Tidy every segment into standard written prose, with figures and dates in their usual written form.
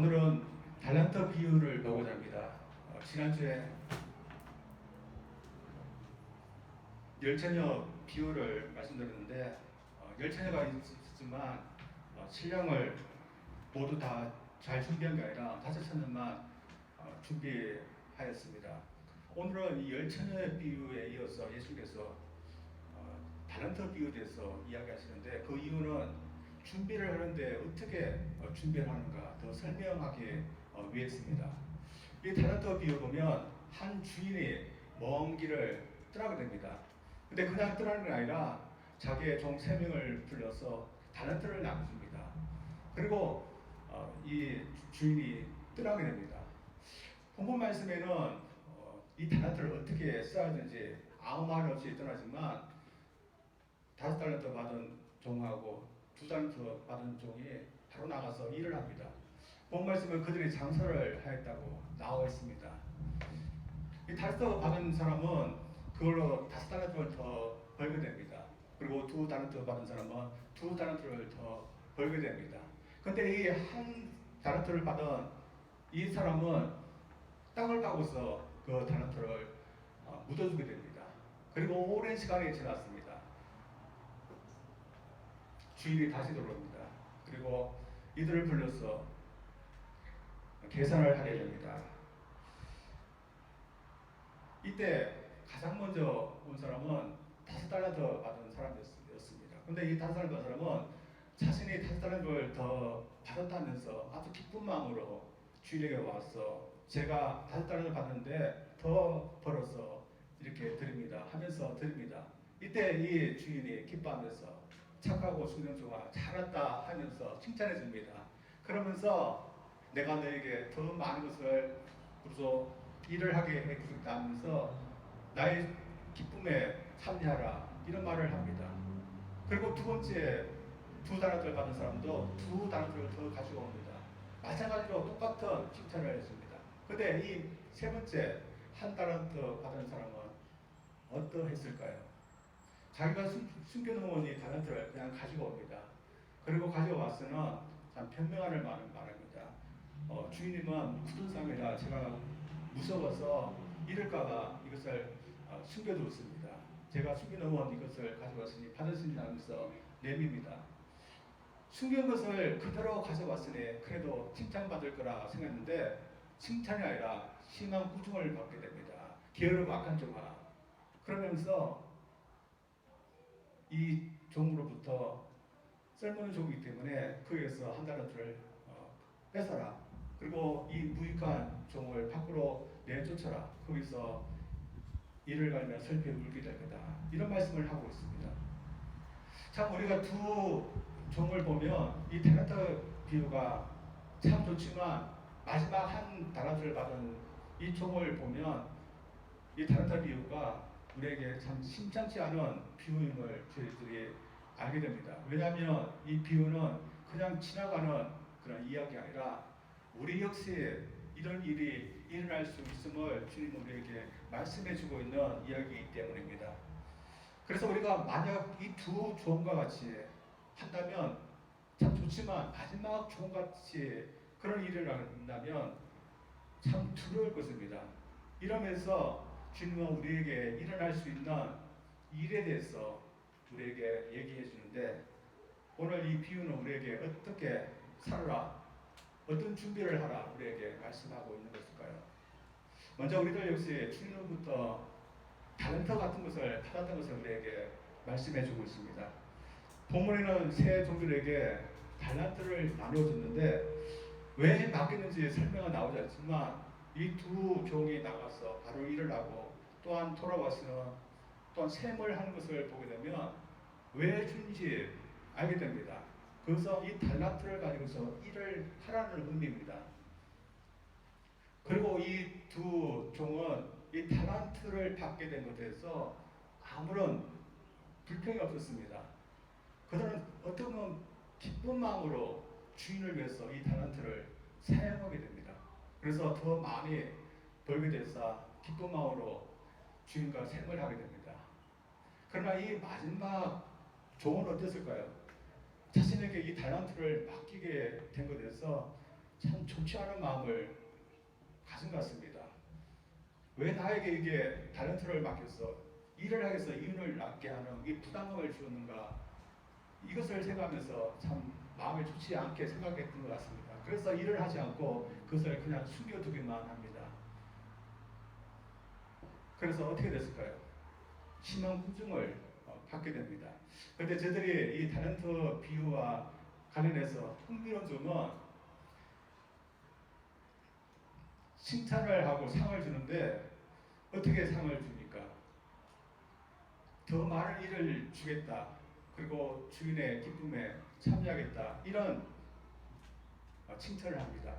오늘은 달란트 비유를 보고자 합니다. 지난주에 열처녀 비유를 말씀드렸는데 열처녀가 있었지만 신랑을 모두 다 잘 준비한 게 아니라 5처녀만 준비하였습니다. 오늘은 이 열처녀의 비유에 이어서 예수께서 달란트 비유에 대해서 이야기하시는데, 그 이유는 준비를 하는데 어떻게 준비를 하는가 더 설명하기 위해서입니다. 이 달란트 비유 보면 한 주인이 먼 길을 떠나게 됩니다. 근데 그냥 떠나는 게 아니라 자기의 종 3명을 불러서 달란트를 나눠줍니다. 그리고 이 주인이 떠나게 됩니다. 본문 말씀에는 이 달란트를 어떻게 써야 되는지 아무 말 없이 떠나지만 5달란트 받은 종하고 2달란트 받은 종이 바로 나가서 일을 합니다. 본 말씀은 그들이 장사를 하였다고 나와 있습니다. 이 5달란트 받은 사람은 그걸로 5달란트를 더 벌게 됩니다. 그리고 2달란트 받은 사람은 2달란트를 더 벌게 됩니다. 근데 이 한 달란트를 받은 이 사람은 땅을 파고서 그 달란트를 묻어주게 됩니다. 그리고 오랜 시간이 지났습니다. 주인이 다시 돌아옵니다. 그리고 이들을 불러서 계산을 하게 됩니다. 이때 가장 먼저 온 사람은 5달란트 받은 사람이었습니다. 근데 이 5달란트 받은 사람은 자신이 5달란트를 더 받았다면서 아주 기쁜 마음으로 주인에게 와서 제가 5달란트를 받는데 더 벌어서 이렇게 드립니다 하면서 드립니다. 이때 이 주인이 기뻐하면서 착하고 순종조가 잘했다 하면서 칭찬해 줍니다. 그러면서 내가 너에게 더 많은 것을 그래서 일을 하게 해주겠다 하면서 나의 기쁨에 참여하라 이런 말을 합니다. 그리고 두 번째 2달란트를 받은 사람도 2달란트를 더 가지고 옵니다. 마찬가지로 똑같은 칭찬을 했습니다. 근데 이 세 번째 1달란트 받은 사람은 어떠했을까요? 자기가 숨겨놓은 이 달란트를 그냥 가지고 옵니다. 그리고 가지고 와서는 참 변명하는 말을 말합니다. 주인님은 굳은 삶이라 제가 무서워서 잃을까봐 이것을 숨겨두었습니다. 제가 숨겨놓은 이것을 가져왔으니 받으시니 하면서 내밉니다. 숨긴 것을 그대로 가져왔으니 그래도 칭찬받을 거라 생각했는데 칭찬이 아니라 심한 꾸중을 받게 됩니다. 게으르고 악한 종아. 그러면서 이 종으로부터 쓸모없는 종이기 때문에 그에서 1달란트를 뺏어라. 그리고 이 무익한 종을 밖으로 내쫓아라. 거기서 이를 갈며 슬피 울게 될 거다. 이런 말씀을 하고 있습니다. 참 우리가 두 종을 보면 이 달란트 비유가 참 좋지만 마지막 1달란트를 받은 이 종을 보면 이 달란트 비유가 우리에게 참 심상치 않은 비유임을 저희들이 알게 됩니다. 왜냐하면 이 비유는 그냥 지나가는 그런 이야기가 아니라 우리 역시 이런 일이 일어날 수 있음을 주님 우리에게 말씀해 주고 있는 이야기이기 때문입니다. 그래서 우리가 만약 이 두 종과 같이 한다면 참 좋지만 마지막 종같이 그런 일이 일어난다면 참 두려울 것입니다. 이러면서 주님은 우리에게 일어날 수 있는 일에 대해서 우리에게 얘기해 주는데, 오늘 이 비유는 우리에게 어떻게 살아라, 어떤 준비를 하라 우리에게 말씀하고 있는 것일까요? 먼저 우리들 역시 주님으로부터 달란트 같은 것을 받았던 것을 우리에게 말씀해 주고 있습니다. 본문에는 세 종들에게 달란트를 나누어줬는데 왜 맡겼는지 설명은 나오지 않지만 이 두 종이 나가서 바로 일을 하고 또한 돌아와서는 또한 셈을 하는 것을 보게 되면 왜 준지 알게 됩니다. 그래서 이 달란트를 가지고서 일을 하라는 의미입니다. 그리고 이 두 종은 이 달란트를 받게 된 것에 대해서 아무런 불평이 없었습니다. 그들은 어떤 기쁜 마음으로 주인을 위해서 이 달란트를 사용하게 됩니다. 그래서 더 많이 벌게 돼서 기쁜 마음으로 주인과 생을 하게 됩니다. 그러나 이 마지막 종은 어땠을까요? 자신에게 이 달란트를 맡기게 된 것에 대해서 참 좋지 않은 마음을 가진 것 같습니다. 왜 나에게 이게 탤런트를 맡겼어? 일을 하겠어 이윤을 낳게 하는 이 부담감을 주었는가? 이것을 생각하면서 참 마음이 좋지 않게 생각했던 것 같습니다. 그래서 일을 하지 않고 그것을 그냥 숨겨두기만 합니다. 그래서 어떻게 됐을까요? 심한 후증을 받게 됩니다. 그런데 저들이 이 탤런트 비유와 관련해서 흥미로운 점은 칭찬을 하고 상을 주는데 어떻게 상을 줍니까? 더 많은 일을 주겠다. 그리고 주인의 기쁨에 참여하겠다. 이런 칭찬을 합니다.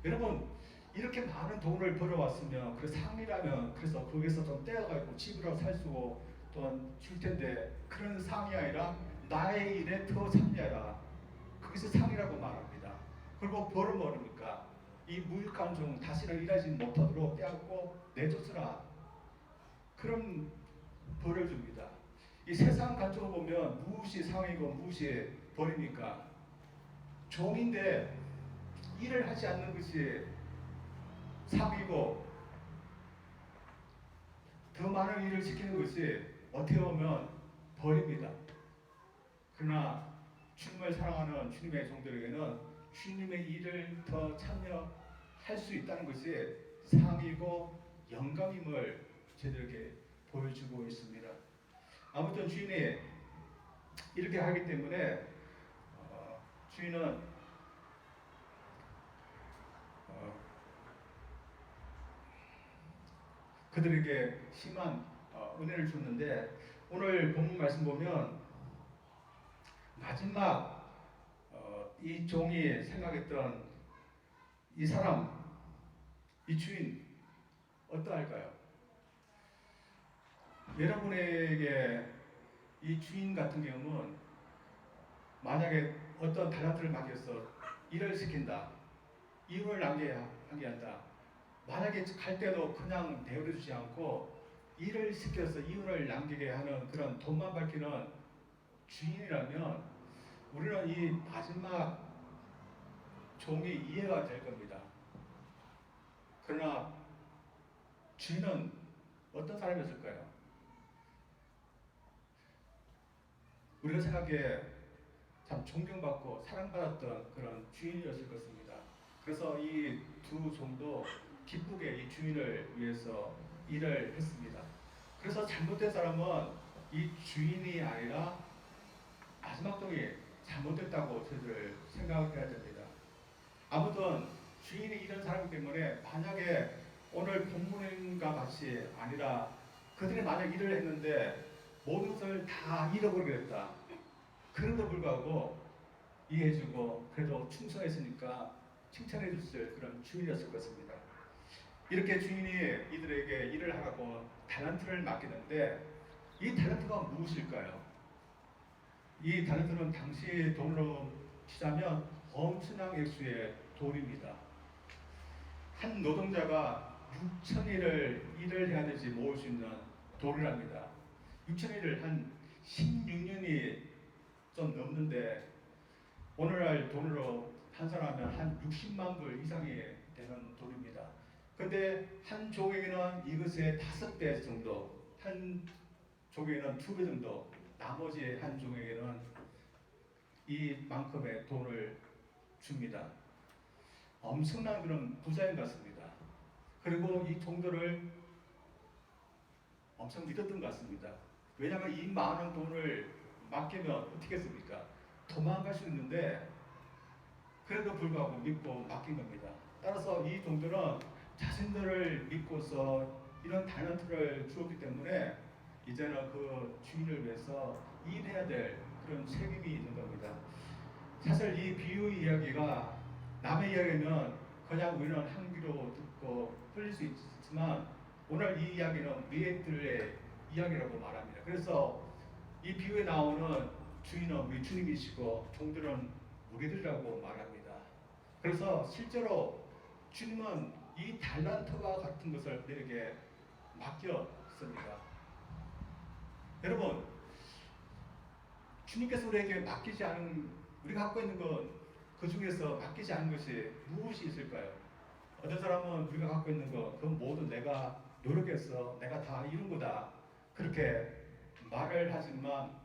여러분 이렇게 많은 돈을 벌어왔으면 그 상이라면 그래서 거기서 좀 떼어가지고 집으로 살 수 또는 줄 텐데 그런 상이 아니라 나의 일에 더 참여하라. 그것이 상이라고 말합니다. 그리고 벌은 뭐입니까? 이 무익한 종 다시는 일하지 못하도록 떼었고 내쫓으라. 그런 벌을 줍니다. 이 세상 가지고 보면 무엇이 상이고 무엇이 벌입니까? 종인데 일을 하지 않는 것이 상이고 더 많은 일을 시키는 것이 어떻게 보면 벌입니다. 그러나 주님을 사랑하는 주님의 종들에게는 주님의 일을 더 참여할 수 있다는 것이 상이고 영광임을 저들에게 보여주고 있습니다. 아무튼 주인이 이렇게 하기 때문에 주인은 그들에게 심한 은혜를 줬는데 오늘 본문 말씀 보면 마지막 이 종이 생각했던 이 사람, 이 주인 어떠할까요? 여러분에게 이 주인 같은 경우는 만약에 어떤 탤런트를 맡겨서 일을 시킨다, 이윤을 남게 한다. 만약에 갈 때도 그냥 내버려두지 않고 일을 시켜서 이윤을 남기게 하는 그런 돈만 밝히는 주인이라면 우리는 이 마지막 종이 이해가 될 겁니다. 그러나 주인은 어떤 사람이었을까요? 우리가 생각해 참 존경받고 사랑받았던 그런 주인이었을 것입니다. 그래서 이 두 종도 기쁘게 이 주인을 위해서 일을 했습니다. 그래서 잘못된 사람은 이 주인이 아니라 마지막 종이 잘못됐다고 저희들 생각해야 됩니다. 아무튼 주인이 이런 사람이기 때문에 만약에 오늘 본문과 같이 아니라 그들이 만약 일을 했는데 모든 것을 다 잃어버리게 됐다. 그럼에도 불구하고 이해해주고 그래도 충성했으니까 칭찬해 줬을 그런 주인이었을 것입니다. 이렇게 주인이 이들에게 일을 하라고 탤런트를 맡기는데 이 탤런트가 무엇일까요? 이 탤런트는 당시 돈으로 치자면 엄청난 액수의 돈입니다. 한 노동자가 6,000일을 일을 해야 되지 모을 수 있는 돈이랍니다. 6,000일을 한 16년이 좀 넘는데 오늘날 돈으로 환산하면 한 60만 불 이상이 되는 돈입니다. 근데 한 족에게는 이것의 5배 정도, 한 족에게는 2배 정도, 나머지 한 족에게는 이만큼의 돈을 줍니다. 엄청난 그런 부자인 것 같습니다. 그리고 이 종들을 엄청 믿었던 것 같습니다. 왜냐하면 이 많은 돈을 맡기면 어떻게 했습니까? 도망갈 수 있는데 그래도 불구하고 믿고 맡긴 겁니다. 따라서 이 종들은 자신들을 믿고서 이런 탤런트를 주었기 때문에 이제는 그 주인을 위해서 일해야 될 그런 책임이 있는 겁니다. 사실 이 비유 이야기가 남의 이야기는 그냥 우리는 한 귀로 듣고 흘릴 수 있지만 오늘 이 이야기는 우리들의 이야기라고 말합니다. 그래서 이 비유에 나오는 주인은 우리 주님이시고 종들은 우리들이라고 말합니다. 그래서 실제로 주님은 이 탤런트와 같은 것을 우리에게 맡겼습니다. 여러분, 주님께서 우리에게 맡기지 않은 우리가 갖고 있는 건 그 중에서 맡기지 않은 것이 무엇이 있을까요? 어떤 사람은 우리가 갖고 있는 거, 그건 모두 내가 노력해서 내가 다 이룬 거다. 그렇게 말을 하지만,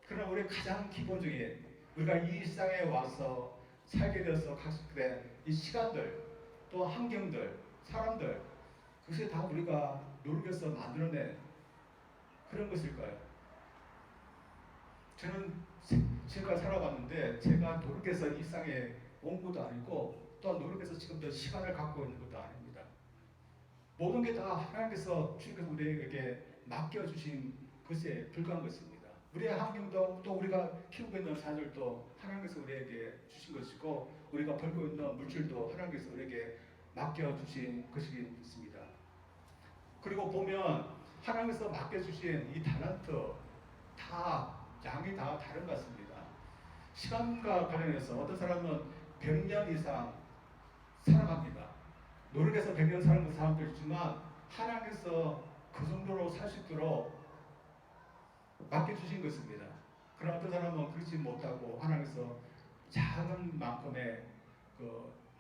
그러나 우리 가장 기본적인, 우리가 이 세상에 와서 살게 되어서 각색된 이 시간들, 또 환경들, 사람들, 그것이 다 우리가 노력해서 만들어낸 그런 것일까요? 저는 제가 살아봤는데 제가 노력해서 이 세상에 온 것도 아니고 또한 노력해서 지금도 시간을 갖고 있는 것도 아닙니다. 모든 게 다 하나님께서 주님께서 우리에게 맡겨주신 것에 불과한 것입니다. 우리의 환경도 또 우리가 키우고 있는 자녀들도 하나님께서 우리에게 주신 것이고 우리가 벌고 있는 물질도 하나님께서 우리에게 맡겨주신 것이겠습니다. 그리고 보면 하나님께서 맡겨주신 이 달란트 다 양이 다 다른 것 같습니다. 시간과 관련해서 어떤 사람은 100년 이상 살아갑니다. 노력해서 100년 사는 사람도 있지만 하나님께서 그 정도로 살 수 있도록 맡겨주신 것입니다. 그러나 어떤 사람은 그렇지 못하고 하나님께서 작은 만큼의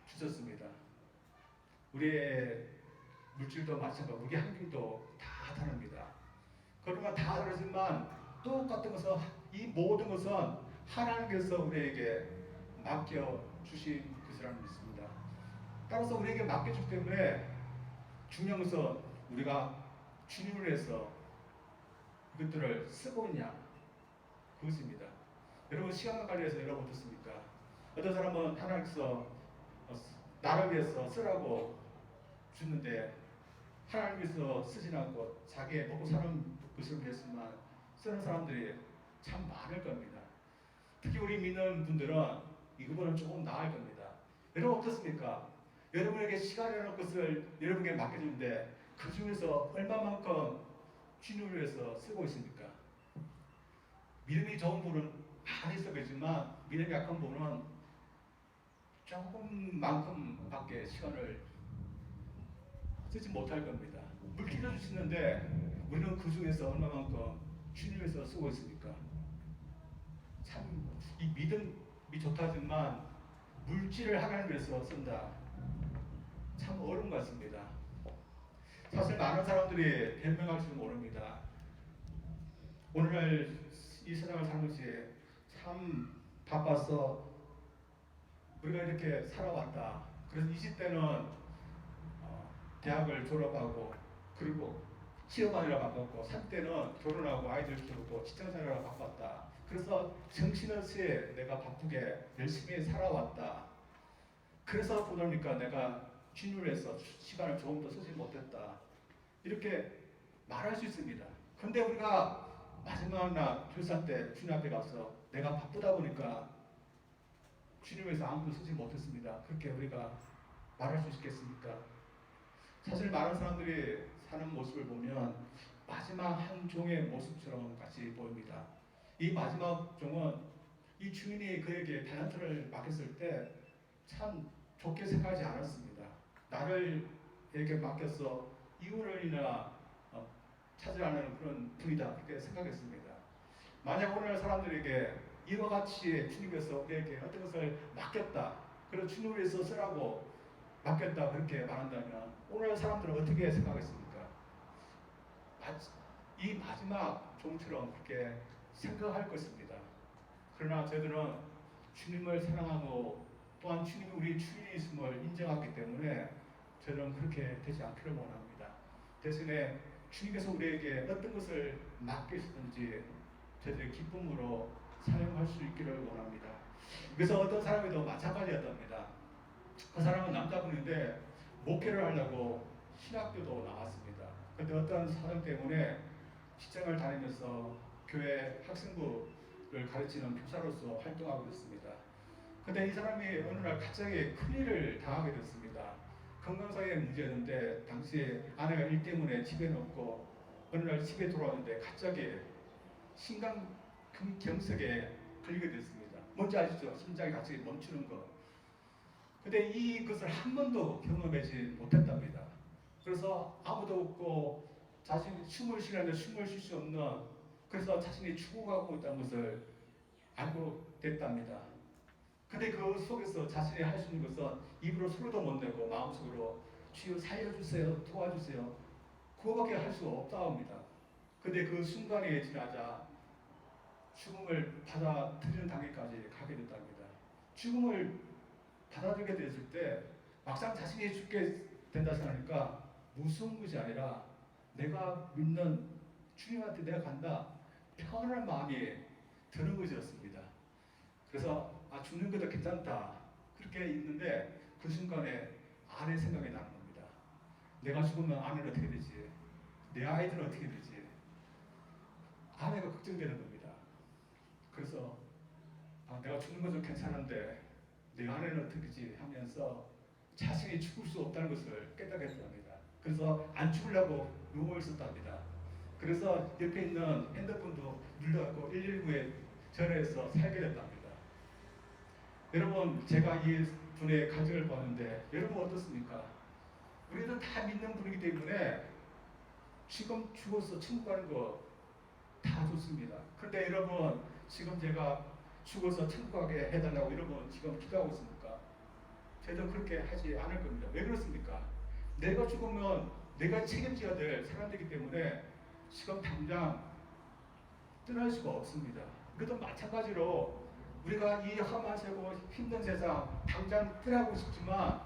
주셨습니다. 우리의 물질도 마찬가지고 우리 환경도 다 다릅니다. 그러나 다 다르지만 똑같은 것은 이 모든 것은 하나님께서 우리에게 맡겨주신 것이라는 믿습니다. 따라서 우리에게 맡겨주기 때문에 중요한 것은 우리가 주님을 위해서 그것들을 쓰고 있냐 그것입니다. 여러분 시간과 관련해서 여러분 어떻습니까? 어떤 사람은 하나님께서 나를 위해서 쓰라고 주는데 하나님께서 쓰지 않고 자기의 먹고 사는 것을 위해서만 쓰는 사람들이 참 많을 겁니다. 특히 우리 믿는 분들은 이거보다는 조금 나을 겁니다. 여러분 어떻습니까? 여러분에게 시간이라는 것을 여러분에게 맡겨주는데 그 중에서 얼마만큼 주님을 위해서 쓰고 있습니까? 믿음이 좋은 분은 많이 쓰겠지만 믿음이 약한 분은 조금만큼밖에 시간을 쓰지 못할 겁니다. 물질을 주시는데 우리는 그 중에서 얼마만큼 주님을 위해서 쓰고 있습니까? 참 이 믿음이 좋다지만 물질을 하나님 위해서 쓴다. 참 어려운 것 같습니다. 사실 많은 사람들이 변명할 줄 모릅니다. 오늘날 이 세상을 사는 것이 참 바빠서 우리가 이렇게 살아왔다. 그래서 20대는 대학을 졸업하고 그리고 취업하느라 바빴고 30대는 결혼하고 아이들 키우고 직장생활하느라 바빴다. 그래서 정신없이 내가 바쁘게 열심히 살아왔다. 그래서 그러니까 내가 주님을 위해서 시간을 조금 더 쓰지 못했다. 이렇게 말할 수 있습니다. 근데 우리가 마지막 날 출산 때 주님 앞에 가서 내가 바쁘다 보니까 주님을 위해서 아무도 쓰지 못했습니다. 그렇게 우리가 말할 수 있겠습니까? 사실 많은 사람들이 사는 모습을 보면 마지막 한 종의 모습처럼 같이 보입니다. 이 마지막 종은 이 주인이 그에게 달란트를 맡겼을 때 참 좋게 생각하지 않았습니다. 나를 이렇게 맡겨서 이윤을이나 찾으라는 그런 분이다 그렇게 생각했습니다. 만약 오늘 사람들에게 이와 같이 주님께서 우리에게 어떤 것을 맡겼다, 그리고 주님을 위해서 쓰라고 맡겼다 그렇게 말한다면 오늘 사람들은 어떻게 생각했습니까? 이 마지막 종처럼 그렇게 생각할 것입니다. 그러나 저희들은 주님을 사랑하고 또한 주님이 우리 주인이심을 인정하기 때문에 저는 그렇게 되지 않기를 원합니다. 대신에 주님께서 우리에게 어떤 것을 맡기시든지 저희들의 기쁨으로 사용할 수 있기를 원합니다. 그래서 어떤 사람에도 마찬가지였답니다. 그 사람은 남자분인데 목회를 하려고 신학교도 나왔습니다. 그런데 어떤 사정 때문에 직장을 다니면서 교회 학생부를 가르치는 교사로서 활동하고 있습니다. 근데 이 사람이 어느 날 갑자기 큰일을 당하게 됐습니다. 건강상의 문제였는데 당시에 아내가 일 때문에 집에는 없고 어느 날 집에 돌아왔는데 갑자기 심근경색에 걸리게 됐습니다. 뭔지 아시죠? 심장이 갑자기 멈추는 거. 근데 이것을 한 번도 경험하지 못했답니다. 그래서 아무도 없고 자신이 숨을 쉬는데 숨을 쉴 수 없는, 그래서 자신이 죽어가고 있다는 것을 알고 됐답니다. 근데 그 속에서 자신이 할 수 있는 것은 입으로 소리도 못 내고 마음속으로 주여 살려주세요, 도와주세요. 그거밖에 할 수 없다 합니다. 근데 그 순간이 지나자 죽음을 받아들이는 단계까지 가게 됐답니다. 죽음을 받아들이게 됐을 때 막상 자신이 죽게 된다 생각하니까 무서운 것이 아니라 내가 믿는 주님한테 내가 간다. 편안한 마음이 드는 것이었습니다. 그래서 죽는 것도 괜찮다. 그렇게 있는데 그 순간에 아내 생각이 나는 겁니다. 내가 죽으면 아내는 어떻게 되지? 내 아이들은 어떻게 되지? 아내가 걱정되는 겁니다. 그래서 내가 죽는 것은 괜찮은데 내 아내는 어떻게 되지? 하면서 자신이 죽을 수 없다는 것을 깨닫겠답니다. 그래서 안 죽으려고 누워 있었답니다. 그래서 옆에 있는 핸드폰도 눌러갖고 119에 전화해서 살게 됐답니다. 여러분, 제가 이 분의 가정을 봤는데 여러분 어떻습니까? 우리는 다 믿는 분이기 때문에 지금 죽어서 천국 가는 거 다 좋습니다. 그런데 여러분, 지금 제가 죽어서 천국 가게 해달라고 여러분 지금 기도하고 있습니까? 저도 그렇게 하지 않을 겁니다. 왜 그렇습니까? 내가 죽으면 내가 책임져야 될 사람이기 때문에 지금 당장 떠날 수가 없습니다. 그것도 마찬가지로 우리가 이 험한 세고 힘든 세상 당장 떠나고 싶지만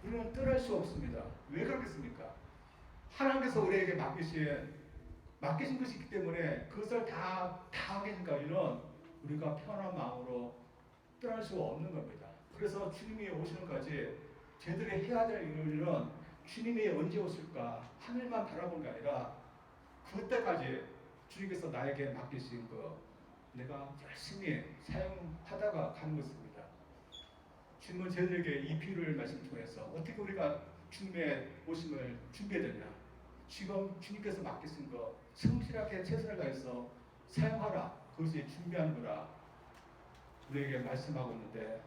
우리는 떠날 수 없습니다. 왜 그렇겠습니까? 하나님께서 우리에게 맡기신 것이 있기 때문에 그것을 다 하게 된 가위는 우리가 편한 마음으로 떠날 수가 없는 겁니다. 그래서 주님이 오시는까지 저희들이 해야 될 일은 주님이 언제 오실까 하늘만 바라보는 게 아니라 그때까지 주님께서 나에게 맡기신 거 내가 열심히 사용하다가 가는 것입니다. 주님은 저희들에게 이 비유를 말씀 통해서 어떻게 우리가 주님의 오심을 준비해야 되냐. 지금 주님께서 맡기신 거 성실하게 최선을 다해서 사용하라. 그것이 준비하는 거라 우리에게 말씀하고 있는데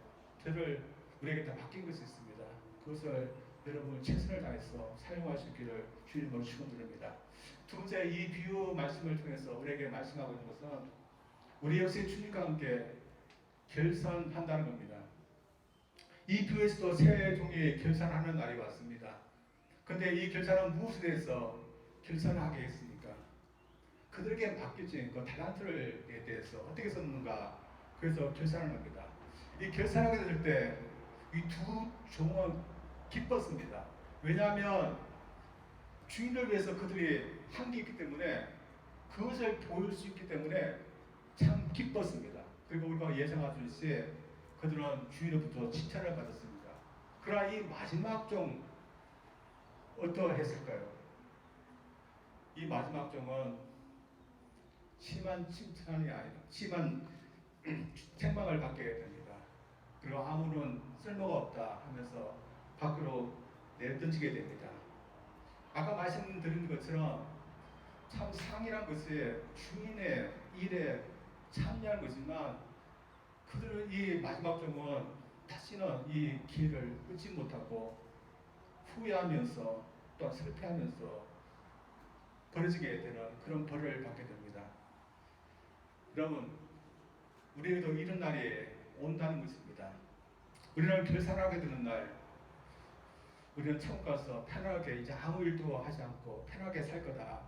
우리에게 다 맡긴 것이 있습니다. 그것을 여러분 최선을 다해서 사용할 수 있기를 주님으로 축원드립니다. 두 번째, 이 비유 말씀을 통해서 우리에게 말씀하고 있는 것은 우리 역시 주님과 함께 결산한다는 겁니다. 이 비유에서도 세 종이 결산하는 날이 왔습니다. 그런데 이 결산은 무엇에 대해서 결산하게 했습니까? 그들에게 맡겨진 그 달란트에 대해서 어떻게 썼는가, 그래서 결산을 합니다. 이 결산하게 될 때 이 두 종은 기뻤습니다. 왜냐하면 주인을 위해서 그들이 한 게 있기 때문에 그것을 보일 수 있기 때문에 참 기뻤습니다. 그리고 우리가 예상하듯이 그들은 주인으로부터 칭찬을 받았습니다. 그러나 이 마지막 종 어떠했을까요? 이 마지막 종은 심한 칭찬이 아니라 심한 책망을 받게 됩니다. 그리고 아무런 쓸모가 없다 하면서 밖으로 내던지게 됩니다. 아까 말씀드린 것처럼 참 상이란 것이 주인의 일에 참여한 거지만 그들은 이 마지막 종은 다시는 이 길을 끊지 못하고 후회하면서 또 슬퍼하면서 벌어지게 되는 그런 벌을 받게 됩니다. 여러분, 우리에게도 이런 날이 온다는 것입니다. 우리는 결산하게 되는 날, 우리는 천국 가서 편하게 이제 아무 일도 하지 않고 편하게 살 거다.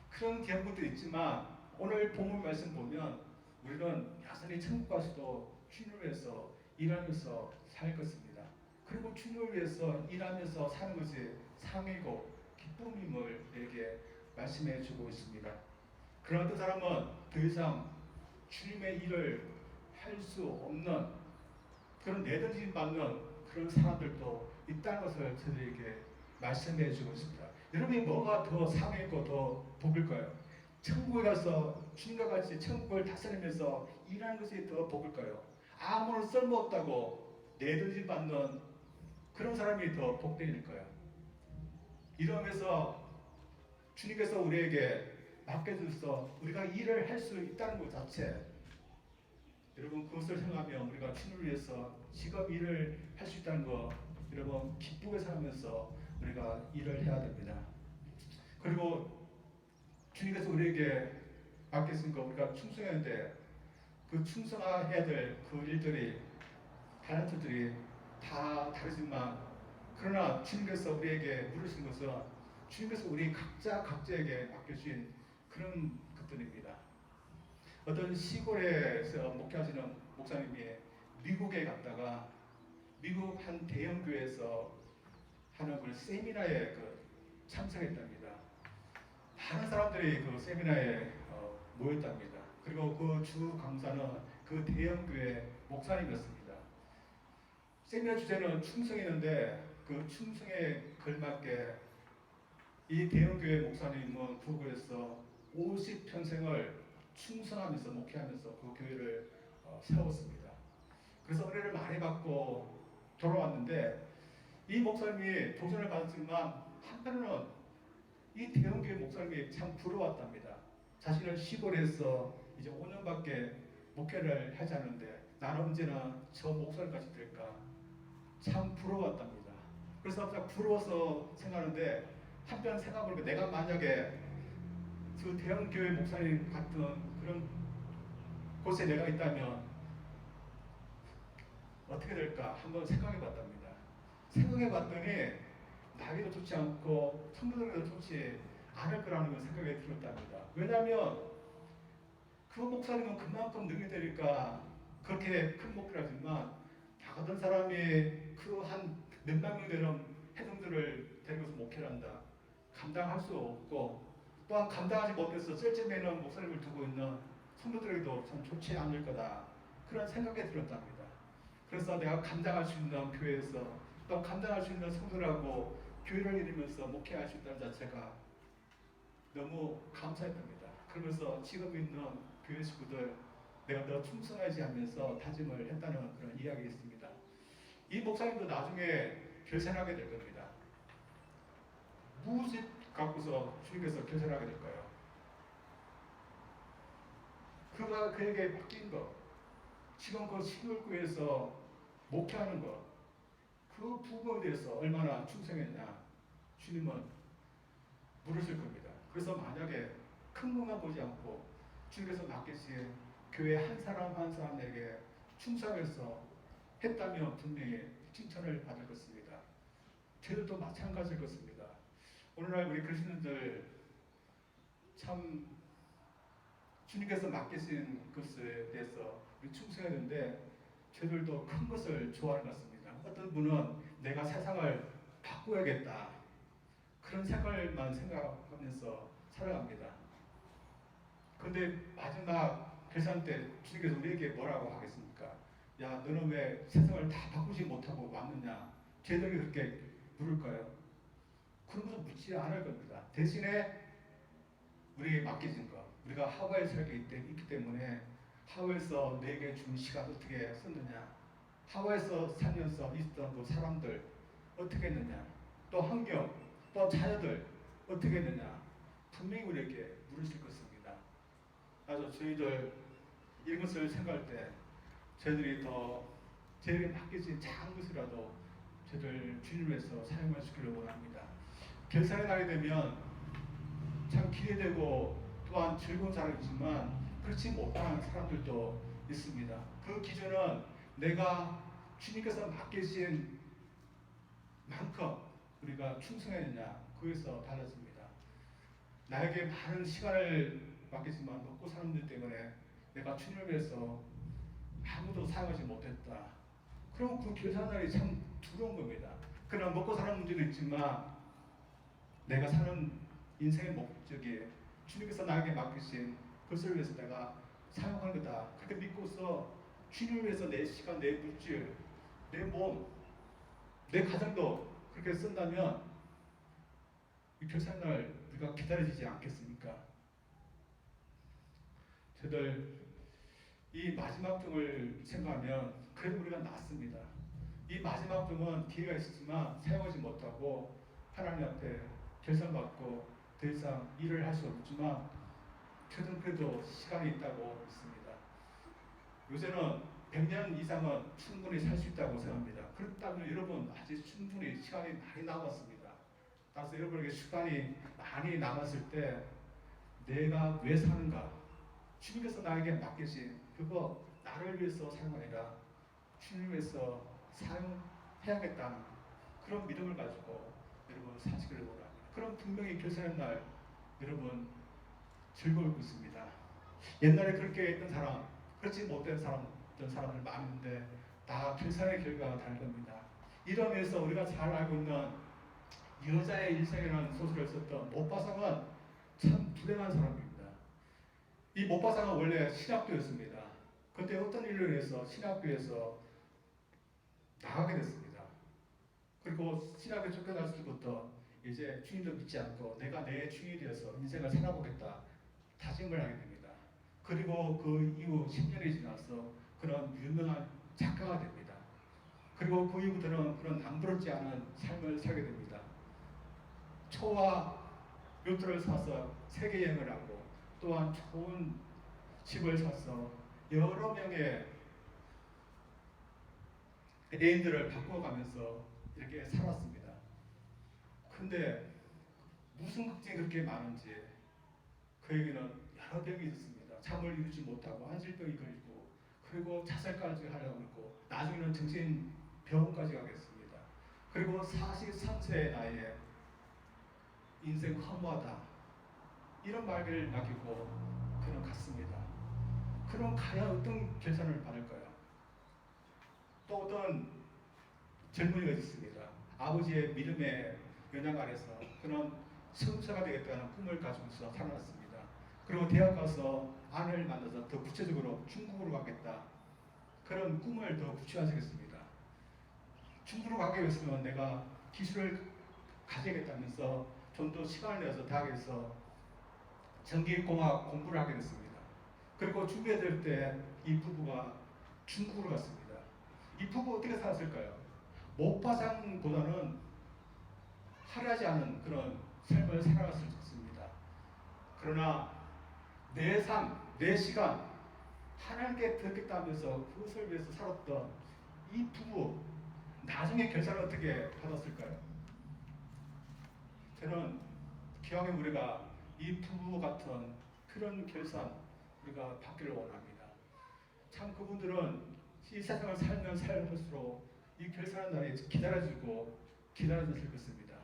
그런 기억도 있지만 오늘 본문 말씀 보면 우리는 여전히 천국 가서도 주님을 위해서 일하면서 살 것입니다. 그리고 주님을 위해서 일하면서 사는 것이 상이고 기쁨임을 우리에게 말씀해 주고 있습니다. 그러나 어떤 사람은 더 이상 주님의 일을 할 수 없는 그런 내던짐 받는 그런 사람들도 있다는 것을 저들에게 말씀해 주고 있습니다. 여러분이 뭐가 더 상했고 더 복일까요? 천국에 가서 주님과 같이 천국을 다스리면서 일하는 것이 더 복일까요? 아무런 쓸모없다고 내던짐 받는 그런 사람이 더 복되일까요? 이러면서 주님께서 우리에게 맡겨주셔서 우리가 일을 할 수 있다는 것 자체, 여러분 그것을 생각하면 우리가 주님을 위해서 지금 일을 할 수 있다는 거 여러분 기쁘게 살면서 우리가 일을 해야 됩니다. 그리고 주님께서 우리에게 맡기신 거 우리가 충성해야 돼. 그 충성해야 될 그 일들이 달란트들이 다 다르지만 그러나 주님께서 우리에게 물으신 것은 주님께서 우리 각자에게 맡겨주신 그런 것들입니다. 어떤 시골에서 목회하시는 목사님이 미국에 갔다가 미국 한 대형 교회에서 하는 그 세미나에 참석했답니다. 많은 사람들이 그 세미나에 모였답니다. 그리고 그 주 강사는 그 대형 교회 목사님이었습니다. 세미나 주제는 충성이었는데 그 충성에 걸맞게 이 대형 교회 목사님은 그 교회에서 50평생을 충성하면서 목회하면서 그 교회를 세웠습니다. 그래서 은혜를 많이 받고 돌아왔는데 이 목사님이 도전을 받았지만 한편으로는 이 대형교회 목사님이 참 부러웠답니다. 자신은 시골에서 이제 5년밖에 목회를 하지 않는데 나는 언제나 저 목사님까지 될까 참 부러웠답니다. 그래서 참 부러워서 생각하는데 한편 생각해보니까 내가 만약에 그 대형교회 목사님 같은 그런 곳에 내가 있다면 어떻게 될까 한번 생각해 봤답니다. 생각해 봤더니 나에게도 좋지 않고 성도들에게도 좋지 않을 거라는 생각이 들었답니다. 왜냐하면 그 목사님은 그만큼 능력이 되니까 그렇게 큰 목표를 하지만 나가던 사람이 그 한 몇만 명 되는 회중들을 데리고서 목회를 한다. 감당할 수 없고 또한 감당하지 못해서 쩔쩔매는 목사님을 두고 있는 성도들에게도 참 좋지 않을 거다. 그런 생각이 들었답니다. 그래서 내가 감당할 수 있는 교회에서 또 감당할 수 있는 성도라고 교회를 이루면서 목회할 수 있다는 자체가 너무 감사했답니다. 그러면서 지금 있는 교회 식구들 내가 더 충성하지 하면서 다짐을 했다는 그런 이야기가 있습니다. 이 목사님도 나중에 결산하게 될 겁니다. 무엇을 갖고서 주님께서 결산하게 될까요? 그가 그에게 맡긴 것, 지금 그 시골교회에서 목회하는 것, 그 부분에 대해서 얼마나 충성했냐 주님은 물으실 겁니다. 그래서 만약에 큰 것만 보지 않고 주님께서 맡기신 교회 한 사람 한 사람에게 충성해서 했다면 분명히 칭찬을 받을 것입니다. 저희들도 마찬가지일 것입니다. 오늘날 우리 그리스도인들 참 주님께서 맡기신 것에 대해서 우리 충성해야 되는데 저희들도 큰 것을 좋아하는 것 같습니다. 어떤 분은 내가 세상을 바꿔야겠다 그런 생각만 생각하면서 살아갑니다. 그런데 마지막 결산 때 주님께서 우리에게 뭐라고 하겠습니까? 야 너는 왜 세상을 다 바꾸지 못하고 왔느냐? 저희들이 그렇게 물을까요? 그런 것은 묻지 않을 겁니다. 대신에 우리에게 맡겨진 것, 우리가 하와이에 살게 있기 때문에 하와이에서 내게 준 시간 어떻게 썼느냐, 하와이에서 살면서 있었던 그 사람들 어떻게 했느냐, 또 환경, 또 자녀들 어떻게 했느냐 분명히 우리에게 물으실 것입니다. 그래서 저희들 이런 것을 생각할 때 저희들이 저희에게 맡겨진 작은 것이라도 저희들 주님을 위해서 사용할 수 있기를 원합니다. 결산에 나게 되면 참 기대되고 또한 즐거운 사람이지만 그렇지 못한 사람들도 있습니다. 그 기준은 내가 주님께서 맡기신 만큼 우리가 충성했느냐 그에서 달라집니다. 나에게 많은 시간을 맡기지만 먹고 사는 들 때문에 내가 주님을 위해서 아무도 사용하지 못했다. 그럼 그 결산날이 참 두려운 겁니다. 그러나 먹고 사는 문제도 있지만 내가 사는 인생의 목적이 주님께서 나에게 맡기신 그것을 위해서 내가 사용하는 거다. 그렇게 믿고서 주님을 위해서 내 시간, 내 물질, 내 몸, 내 가정도 그렇게 쓴다면 이 결산날 우리가 기다려지지 않겠습니까? 저들 이 마지막 등을 생각하면 그래도 우리가 낫습니다. 이 마지막 등은 기회가 있었지만 사용하지 못하고 하나님 앞에 결산받고 더 이상 일을 할 수 없지만 저는 그래도 시간이 있다고 믿습니다. 요새는 100년 이상은 충분히 살 수 있다고 생각합니다. 그렇다면 여러분 아직 충분히 시간이 많이 남았습니다. 따라서 여러분에게 시간이 많이 남았을 때 내가 왜 사는가? 주님께서 나에게 맡기신 그거 나를 위해서 사용 아니라 주님을 위해서 사용해야겠다는 그런 믿음을 가지고 여러분 사시기를 원합니다. 그럼 분명히 결산의 날 여러분 즐거울 것입니다. 옛날에 그렇게 했던 사람, 그렇지 못된 사람, 어떤 사람들 많은데 다 결산의 결과가 다를 겁니다. 이러면서 우리가 잘 알고 있는 여자의 일생이라는 소설을 썼던 못바상은 참 불행한 사람입니다. 이 못바상은 원래 신학교였습니다. 그때 어떤 일로 인해서 신학교에서 나가게 됐습니다. 그리고 신학에 쫓겨났을 때부터 이제 주님도 믿지 않고 내가 내 주인이 되어서 인생을 살아보겠다 다짐을 하게 됩니다. 그리고 그 이후 10년이 지나서 그런 유명한 작가가 됩니다. 그리고 그 이후부터는 그런 남부럽지 않은 삶을 살게 됩니다. 초와 요트를 사서 세계 여행을 하고 또한 좋은 집을 사서 여러 명의 애인들을 바꿔가면서 이렇게 살았습니다. 근데 무슨 걱정이 그렇게 많은지 그에게는 여러 병이 있었습니다. 잠을 이루지 못하고 한실병이 걸리고 그리고 자살까지 하려고 했고 나중에는 정신병원까지 가겠습니다. 그리고 43세의 나이에 인생 허무하다 이런 말을 남기고 그는 갔습니다. 그럼 과연 어떤 결산을 받을까요? 또 어떤 젊은이가 있습니다. 아버지의 믿음의 영향 아래서 그는 성사가 되겠다는 꿈을 가지고서 살아났습니다. 그리고 대학 가서 아내를 만나서 더 구체적으로 중국으로 가겠다. 그런 꿈을 더 구체화시켰습니다. 중국으로 가게 됐으면 내가 기술을 가져야겠다면서 좀 더 시간을 내서 대학에서 전기공학 공부를 하게 됐습니다. 그리고 준비해야 될 때 이 부부가 중국으로 갔습니다. 이 부부 어떻게 살았을까요? 못바상보다는 화려하지 않은 그런 삶을 살아갔을 것입니다. 그러나 내 삶, 내 시간 하나님께 드렸겠다면서 그것을 위해서 살았던 이 부부 나중에 결산을 어떻게 받았을까요? 저는 기왕에 우리가 이 부부 같은 그런 결산 우리가 받기를 원합니다. 참 그분들은 이 세상을 살면 살면서록 이 결산의 날이 기다려지고 기다려졌을 것입니다.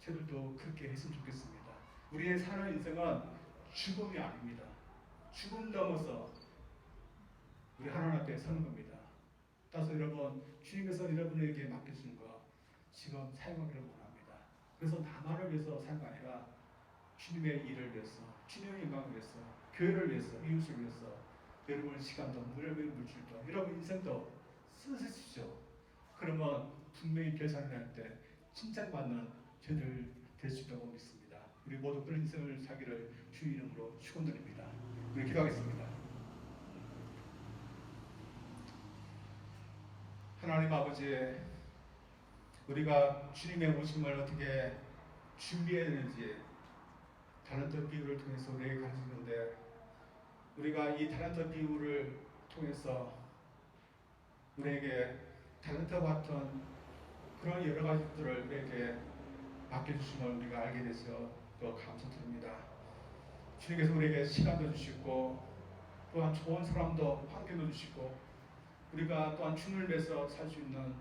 저들도 그렇게 했으면 좋겠습니다. 우리의 사는 인생은 죽음이 아닙니다. 죽음 넘어서 우리 하나님 앞에 서는 겁니다. 따라서 여러분 주님께서 여러분에게 맡겨주는 거 지금 사용하기를 원합니다. 그래서 나만을 위해서 사용이 아니라 주님의 일을 위해서, 주님의 영광을 위해서, 교회를 위해서, 이웃을 위해서 여러분 시간도, 물질도, 여러분 인생도 쓰십시오. 그러면 분명히 결산을 할 때 칭찬받는 저들 될 수 있다고 믿습니다. 우리 모두 그런 인생을 살기를 주 이름으로 축원드립니다. 우리 기도하겠습니다. 하나님 아버지, 우리가 주님의 오심을 어떻게 준비해야 되는지 달란트 비유를 통해서 우리에게 가르치는데 우리가 이 달란트 비유를 통해서 우리에게 달란트와 같은 그런 여러 가지들을 우리에게 맡겨주심을 우리가 알게 돼서 또 감사드립니다. 주님께서 우리에게 시간도 주시고 또한 좋은 사람도 환경도 주시고 우리가 또한 주님을 위해서 살 수 있는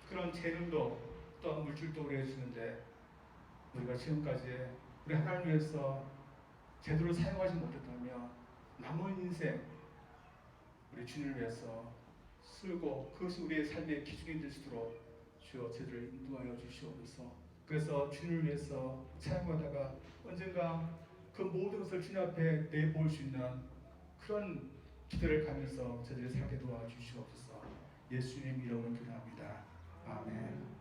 그런 재능도 또한 물질도 우리에게 주는데 우리가 지금까지 우리 하나님을 위해서 제대로 사용하지 못했다며 남은 인생 우리 주님을 위해서 쓰고 그것이 우리의 삶의 기준이 될 수 있도록 주여 저희를 인도하여 주시옵소서. 그래서 주님을 위해서 사용하다가 언젠가 그 모든 것을 주님 앞에 내볼 수 있는 그런 기대를 가면서 저희를 살게 도와주시옵소서. 예수님 이름으로 기도합니다. 아멘.